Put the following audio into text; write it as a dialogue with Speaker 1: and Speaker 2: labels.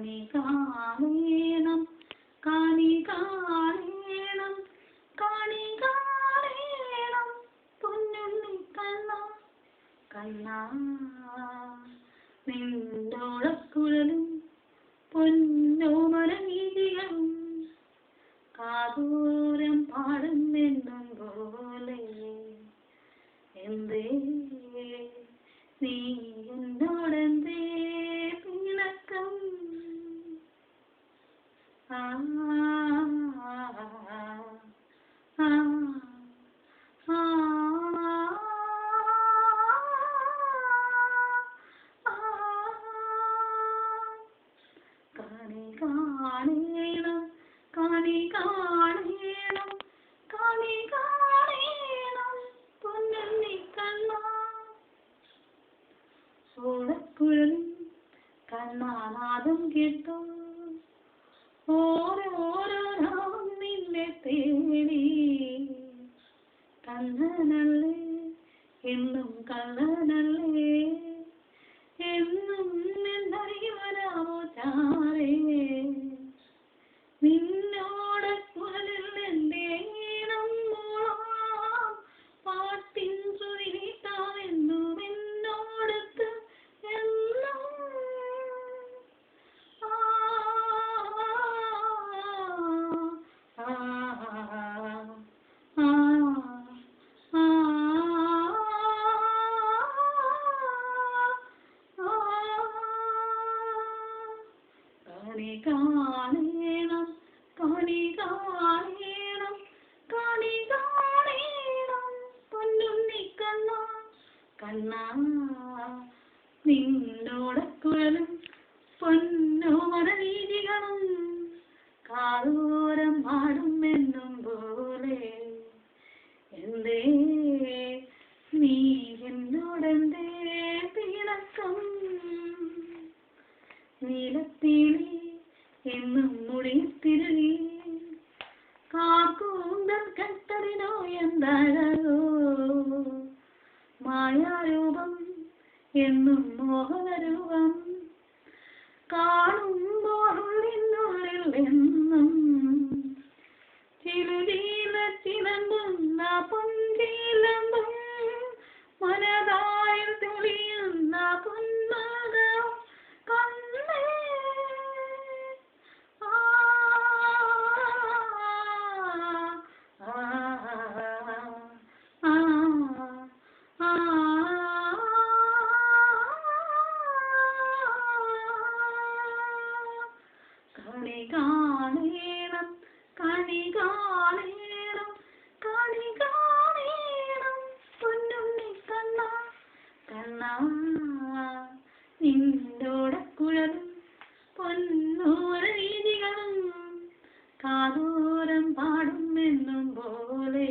Speaker 1: കണി കാണേണം കണി കാണേണം കണി കാണേണം പൊന്നുണ്ണി കണ്ണാ കണ്ണാ നിന്നോടക്കുഴലും പൊന്നോമരവീതികളും കാതോരം പാടുന്നെന്നും പോലെ എന്തേ നീ എന്നോടെന്തേ പിണക്കം ആ കണി കാണേണം കണി കാണേണം കണി കാണേണം പൊന്നുണ്ണി കണ്ണാ ഓടക്കുഴലും കണ്ണാനാദം കേട്ടോ ഓരോരോ നാം നിന്നെ തേടി കണ്ണനല്ലേ എന്നും കള്ളനല്ലേ എന്നും എന്നറിവരാമോ ചാരേ നിന്നോടക്കുഴലിൽ എന്റെ ഈണം മോളാം പാട്ടിൻ ചുഴി നീട്ടാമെന്നും എന്നോടത്ത് എന്നും കണി കാണേണം കണി കാണേണം കണി കാണേണം പൊന്നുണ്ണി കണ്ണാ കണ്ണാ നിന്നോടക്കുഴലും പൊന്നോമരവീതികളും കാതോരം പാടുമെന്നും പോലെ എന്തേ നീ എന്നോടെന്തേ പിണക്കം നീലത്തിരി എന്നും മുടിത്തിരുകി കാക്കൂന്തൽ കെട്ടതിനോ എന്തഴകോ മായാരൂപം എന്നും മോഹനരൂപം കാണുമ്പോൾ ഉള്ളിനുള്ളിൽ എന്നും ചിലുചീല ചിലമ്പുന്ന പൊൻചീലമ്പും മനതായിൽ തെളിയുന്ന പൊന്മകം കണ്ണേ കണി കാണേണം കണി കാണേണം കണി കാണേണം പൊന്നുണ്ണി കണ്ണാ കണ്ണാ നിന്നോടക്കുഴലും പൊന്നോമരവീതികളും കാതോരം പാടുമെന്നും പോലെ